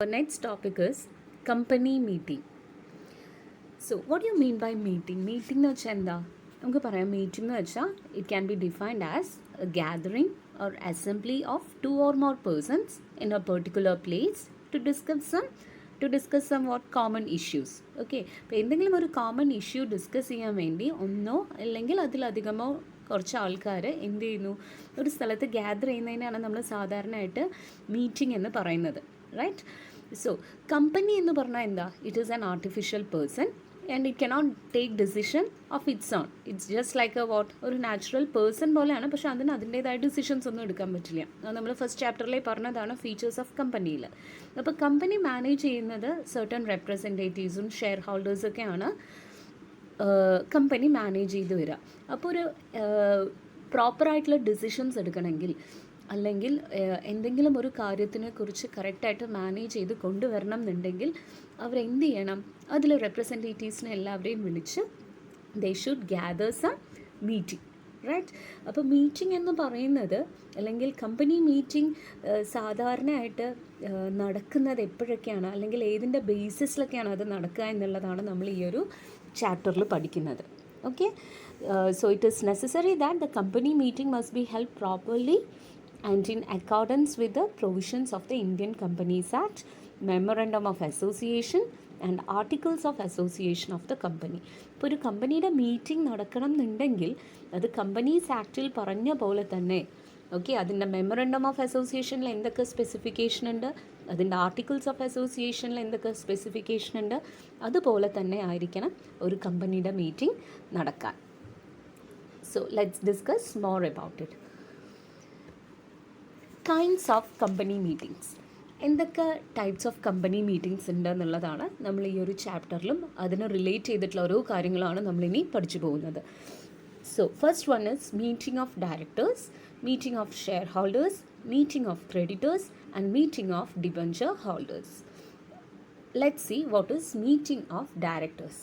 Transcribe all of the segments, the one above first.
Our next topic is company meeting. So, what do you mean by meeting? Meeting എന്ന് വെച്ചാൽ എന്താ? നമുക്ക് പറയാം meeting എന്ന് വെച്ചാൽ it can be defined as a gathering or assembly of two or more persons in a particular place to discuss somewhat common issues. Okay, അപ്പോൾ എന്തെങ്കിലും ഒരു കോമൺ ഇഷ്യൂ ഡിസ്കസ് ചെയ്യാൻ വേണ്ടി ഒന്നോ അല്ലെങ്കിൽ അതിലധികമോ കുറച്ച് ആൾക്കാർ എന്ത് ചെയ്യുന്നു, ഒരു സ്ഥലത്ത് ഗ്യാദർ ചെയ്യുന്നതിനാണ് നമ്മൾ സാധാരണയായിട്ട് മീറ്റിംഗ് എന്ന് പറയുന്നത്. റൈറ്റ്. സോ കമ്പനി എന്ന് പറഞ്ഞാൽ എന്താ? It is an artificial person and it cannot take decision of its on. It's just like A what, ഒരു നാച്ചുറൽ പേഴ്സൺ പോലെയാണ്, പക്ഷേ അതിന് അതിൻ്റേതായ ഡിസിഷൻസ് ഒന്നും എടുക്കാൻ പറ്റില്ല. അത് നമ്മൾ ഫസ്റ്റ് ചാപ്റ്ററിൽ പറഞ്ഞതാണ് ഫീച്ചേഴ്സ് ഓഫ് കമ്പനിയിൽ. അപ്പോൾ കമ്പനി മാനേജ് ചെയ്യുന്നത് സർട്ടൺ റെപ്രസെൻറ്റേറ്റീവ്സും ഷെയർ ഹോൾഡേഴ്സൊക്കെയാണ് കമ്പനി മാനേജ് ചെയ്ത് വരിക. അപ്പോൾ ഒരു പ്രോപ്പറായിട്ടുള്ള ഡിസിഷൻസ് എടുക്കണമെങ്കിൽ അല്ലെങ്കിൽ എന്തെങ്കിലും ഒരു കാര്യത്തിനെ കുറിച്ച് കറക്റ്റായിട്ട് മാനേജ് ചെയ്ത് കൊണ്ടുവരണം എന്നുണ്ടെങ്കിൽ അവരെന്ത് ചെയ്യണം? അതിൽ റെപ്രസെൻറ്റേറ്റീവ്സിനെ എല്ലാവരെയും വിളിച്ച് they should gather some meeting. Right. അപ്പോൾ മീറ്റിംഗ് എന്ന് പറയുന്നത്, അല്ലെങ്കിൽ കമ്പനി മീറ്റിംഗ് സാധാരണയായിട്ട് നടക്കുന്നത് എപ്പോഴൊക്കെയാണ്, അല്ലെങ്കിൽ ഏതിൻ്റെ ബേസിസിലൊക്കെയാണ് അത് നടക്കുക എന്നുള്ളതാണ് നമ്മൾ ഈ ഒരു ചാപ്റ്ററിൽ പഠിക്കുന്നത്. Okay. So it is necessary that the company meeting must be held properly and in accordance with the provisions of the Indian Companies Act, Memorandum of Association and Articles of Association of the company. ഇപ്പോൾ ഒരു കമ്പനിയുടെ meeting നടക്കണം എന്നുണ്ടെങ്കിൽ അത് companies ആക്റ്റിൽ പറഞ്ഞ പോലെ തന്നെ, okay, അതിൻ്റെ മെമ്മറണ്ടം ഓഫ് അസോസിയേഷനിൽ എന്തൊക്കെ സ്പെസിഫിക്കേഷൻ ഉണ്ട്, അതിൻ്റെ ആർട്ടിക്കിൾസ് ഓഫ് അസോസിയേഷനിൽ എന്തൊക്കെ സ്പെസിഫിക്കേഷൻ ഉണ്ട്, അതുപോലെ തന്നെ ആയിരിക്കണം ഒരു കമ്പനിയുടെ മീറ്റിംഗ് നടക്കാൻ. So let's discuss more about it. Kinds of company meetings. എന്തൊക്കെ ടൈപ്സ് ഓഫ് കമ്പനി മീറ്റിംഗ്സ് ഉണ്ട് എന്നുള്ളതാണ് നമ്മൾ ഈ ഒരു ചാപ്റ്ററിലും അതിന് റിലേറ്റ് ചെയ്തിട്ടുള്ള ഓരോ കാര്യങ്ങളാണ് നമ്മളിനി പഠിച്ചു പോകുന്നത്. So first one is meeting of directors, meeting of share holders, meeting of creditors and meeting of debenture holders. Let's see what is meeting of directors.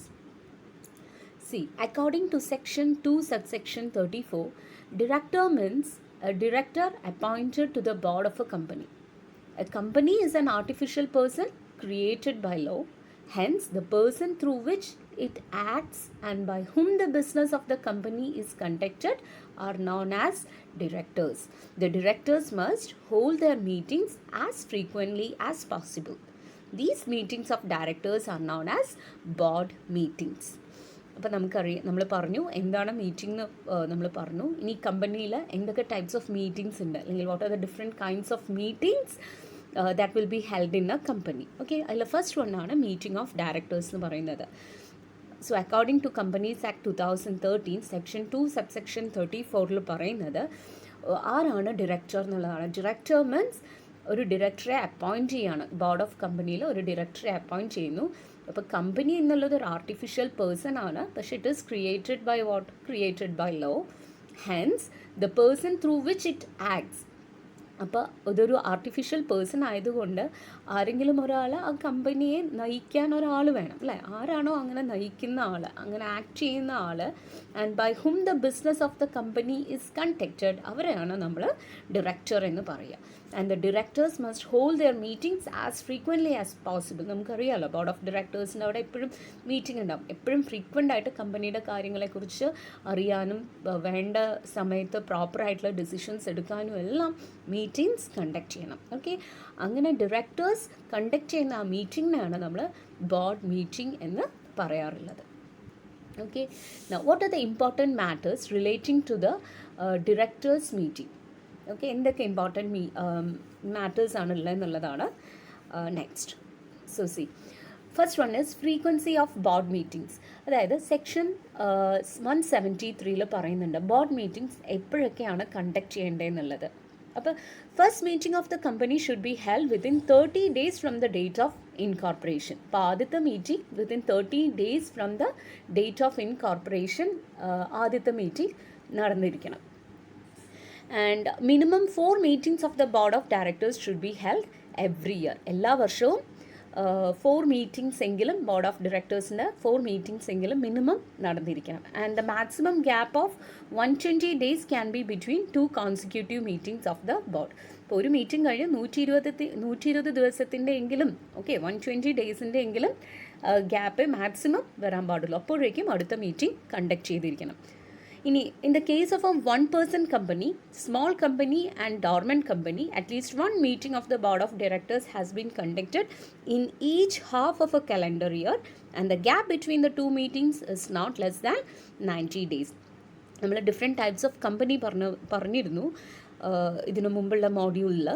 See, according to section 2 subsection 34, director means a director appointed to the board of a company. A company is an artificial person created by law. Hence, the person through which it acts and by whom the business of the company is conducted are known as directors. The directors must hold their meetings as frequently as possible. These meetings of directors are known as board meetings. അപ്പോൾ നമ്മൾ പറഞ്ഞു എന്താണ് meeting എന്ന് നമ്മൾ പറഞ്ഞു. ഇനി കമ്പനിയിൽ എന്തൊക്കെ ടൈപ്സ് ഓഫ് മീറ്റിംഗ്സ് ഉണ്ട്, അല്ലെങ്കിൽ what are the different kinds of meetings that will be held in a company. Okay, അതിൽ ഫസ്റ്റ് വൺ ആണ് മീറ്റിംഗ് ഓഫ് ഡയറക്ടേഴ്സ് എന്ന് പറയുന്നത്. So according to companies act 2013 section 2 subsection 34 പറയുന്നത് ആരാണ് ഡയറക്ടർ എന്നുള്ളതാണ്. Director means ഒരു ഡയറക്ടറെ അപ്പോയിൻറ്റ് ചെയ്യാണ്. ബോർഡ് ഓഫ് കമ്പനിയിൽ ഒരു ഡയറക്ടറെ അപ്പോയിൻറ്റ് ചെയ്യുന്നു. അപ്പോൾ കമ്പനി എന്നുള്ളത് ഒരു ആർട്ടിഫിഷ്യൽ പേഴ്സൺ ആണ്, പക്ഷേ it is created by what? Created by law. Hence the person through which it acts. അപ്പോൾ ഇതൊരു ആർട്ടിഫിഷ്യൽ പേഴ്സൺ ആയതുകൊണ്ട് ആരെങ്കിലും ഒരാൾ ആ കമ്പനിയെ നയിക്കാൻ ഒരാൾ വേണം, അല്ലേ? ആരാണോ അങ്ങനെ നയിക്കുന്ന ആൾ, അങ്ങനെ ആക്ട് ചെയ്യുന്ന ആൾ, and by whom the business of the company is conducted, അവരെയാണ് നമ്മൾ ഡയറക്ടർ എന്ന് പറയുക. And the directors must hold their meetings as frequently as possible. നമുക്കറിയാമല്ലോ, ബോർഡ് ഓഫ് ഡയറക്ടേഴ്സിൻ്റെ അവിടെ എപ്പോഴും മീറ്റിംഗ് ഉണ്ടാവും. എപ്പോഴും ഫ്രീക്വൻ്റ് ആയിട്ട് കമ്പനിയുടെ കാര്യങ്ങളെക്കുറിച്ച് അറിയാനും വേണ്ട സമയത്ത് പ്രോപ്പറായിട്ടുള്ള ഡിസിഷൻസ് എടുക്കാനും എല്ലാം മീറ്റിംഗ്സ് കണ്ടക്ട് ചെയ്യണം. ഓക്കെ, അങ്ങനെ ഡയറക്ടേഴ്സ് കണ്ടക്ട് ചെയ്യുന്ന ആ മീറ്റിംഗിനാണ് നമ്മൾ ബോർഡ് മീറ്റിംഗ് എന്ന് പറയാറുള്ളത്. Okay, now what are the important matters relating to the directors meeting? Okay, എന്തൊക്കെ ഇമ്പോർട്ടൻറ്റ് മാറ്റേഴ്സ് ആണുള്ളത് എന്നുള്ളതാണ് next. So see, first one is frequency of board meetings. അതായത് സെക്ഷൻ 173 പറയുന്നുണ്ട് ബോർഡ് മീറ്റിംഗ്സ് എപ്പോഴൊക്കെയാണ് കണ്ടക്ട് ചെയ്യേണ്ടതെന്നുള്ളത്. അപ്പോൾ first meeting of the company should be held within 30 days from the date of incorporation. അപ്പോൾ ആദ്യത്തെ meeting within 30 days from the date of incorporation ആദ്യത്തെ meeting നടന്നിരിക്കണം. And minimum 4 meetings of the board of directors should be held every year. എല്ലാ വർഷവും 4 meetings എങ്കിലും board of ഡയറക്ടേഴ്സിൻ്റെ 4 meetings എങ്കിലും minimum നടന്നിരിക്കണം. And the maximum gap of 120 days can be between 2 consecutive meetings of the board. ഇപ്പോൾ ഒരു meeting കഴിഞ്ഞ് 120 ദിവസത്തിൻ്റെ എങ്കിലും 120 ഡേയ്സിൻ്റെ എങ്കിലും ഗ്യാപ്പ് മാക്സിമം വരാൻ പാടുള്ളൂ. അപ്പോഴേക്കും അടുത്ത മീറ്റിംഗ് കണ്ടക്ട് ചെയ്തിരിക്കണം. ഇനി in the case of A 1-person company, small company and dormant company, at least one meeting of the board of directors has been conducted in each half of a calendar year and the gap between the two meetings is not less than 90 days. നമ്മൾ different types of company പറഞ്ഞിരുന്നു ഇതിനു മുമ്പുള്ള മോഡ്യൂളിൽ.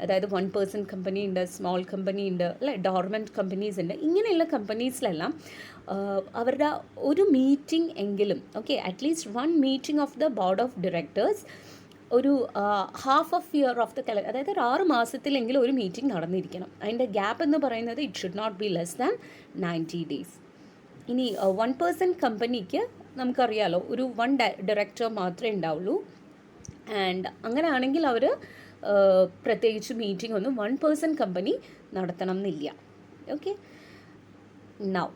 അതായത് 1-person company ഉണ്ട്, small company ഉണ്ട്, അല്ലെ, dormant companies ഉണ്ട്. ഇങ്ങനെയുള്ള കമ്പനീസിലെല്ലാം അവരുടെ ഒരു മീറ്റിംഗ് എങ്കിലും at least 1 meeting of the board of directors ഒരു half of year of the അതായത് ഒരു 6 മാസത്തിലെങ്കിലും ഒരു മീറ്റിംഗ് നടന്നിരിക്കണം. അതിൻ്റെ ഗ്യാപ്പ് എന്ന് പറയുന്നത് it should not be less than 90 days. ഇനി 1-person കമ്പനിക്ക് നമുക്കറിയാലോ ഒരു 1 ഡയറക്ടർ മാത്രമേ ഉണ്ടാവുള്ളൂ. ആൻഡ് അങ്ങനെയാണെങ്കിൽ അവർ പ്രത്യേകിച്ച് മീറ്റിംഗ് ഒന്നും 1-person കമ്പനി നടത്തണം എന്നില്ല. Okay, now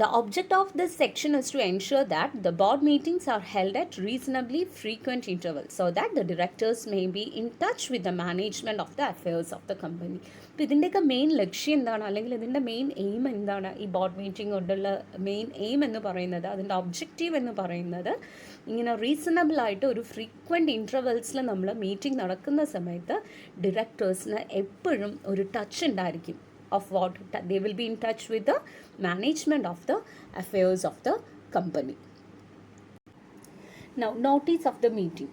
the object of this section is to ensure that the board meetings are held at reasonably frequent intervals so that the directors may be in touch with the management of the affairs of the company. അപ്പോൾ ഇതിൻ്റെയൊക്കെ main ലക്ഷ്യം എന്താണ്, അല്ലെങ്കിൽ ഇതിൻ്റെ main aim എന്താണ്? ഈ board meeting കൊണ്ടുള്ള main aim എന്ന് പറയുന്നത്, അതിൻ്റെ ഒബ്ജക്റ്റീവ് എന്ന് പറയുന്നത്, ഇങ്ങനെ റീസണബിളായിട്ട് ഒരു ഫ്രീക്വൻറ്റ് ഇൻ്റർവെൽസിൽ നമ്മൾ മീറ്റിംഗ് നടക്കുന്ന സമയത്ത് ഡയറക്ടേഴ്സിന് എപ്പോഴും ഒരു ടച്ച് ഉണ്ടായിരിക്കും of what they will be in touch with the management of the affairs of the company. Now, notice of the meeting.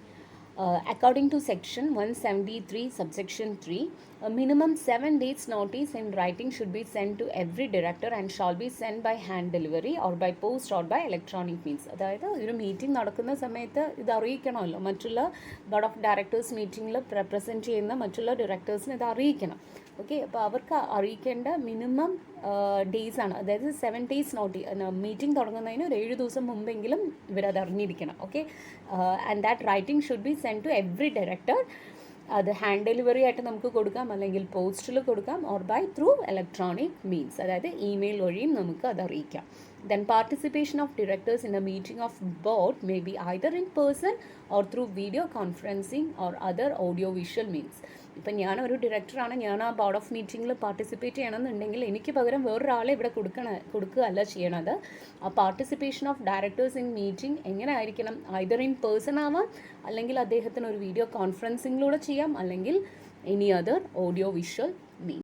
According to section 173 subsection 3, a minimum 7 days notice in writing should be sent to every director and shall be sent by hand delivery or by post or by electronic means. അതായത് ഒരു meeting നടക്കുന്ന സമയത്ത് ഇത് അറിയിക്കണമല്ലോ, മറ്റുള്ള board of directors മീറ്റിങ്ങിൽ represent ചെയ്യുന്ന മറ്റുള്ള ഡയറക്ടേഴ്സിന് ഇത് അറിയിക്കണം. അപ്പോൾ അവർക്ക് അറിയിക്കേണ്ട മിനിമം ഡേയ്സ് ആണ്. അതായത് 7 days മീറ്റിംഗ് തുടങ്ങുന്നതിന് ഒരു 7 ദിവസം മുമ്പെങ്കിലും ഇവരത് അറിഞ്ഞിരിക്കണം. And that writing should be send to every director. അത് ഹാൻഡ് ഡെലിവറി ആയിട്ട് നമുക്ക് കൊടുക്കാം, അല്ലെങ്കിൽ പോസ്റ്റിൽ കൊടുക്കാം, or by through electronic means, അതായത് ഇമെയിൽ വഴിയും നമുക്ക് അത് അറിയിക്കാം. Then participation of directors in a meeting of board may be either in person or through video conferencing or other audio visual means. ഇപ്പം ഞാനൊരു ഡയറക്ടറാണ്, ഞാൻ ആ ബോർഡ് ഓഫ് മീറ്റിങ്ങിൽ പാർട്ടിസിപ്പേറ്റ് ചെയ്യണമെന്നുണ്ടെങ്കിൽ എനിക്ക് പകരം വേറൊരാളെ ഇവിടെ കൊടുക്കുകയല്ല ചെയ്യണത്. ആ participation of directors in meeting എങ്ങനെ ആയിരിക്കണം? ഐദർ ഇൻ പേഴ്സൺ ആവാം, അല്ലെങ്കിൽ അദ്ദേഹത്തിന് ഒരു വീഡിയോ കോൺഫറൻസിങ്ങിലൂടെ ചെയ്യാം, അല്ലെങ്കിൽ any other audio visual means.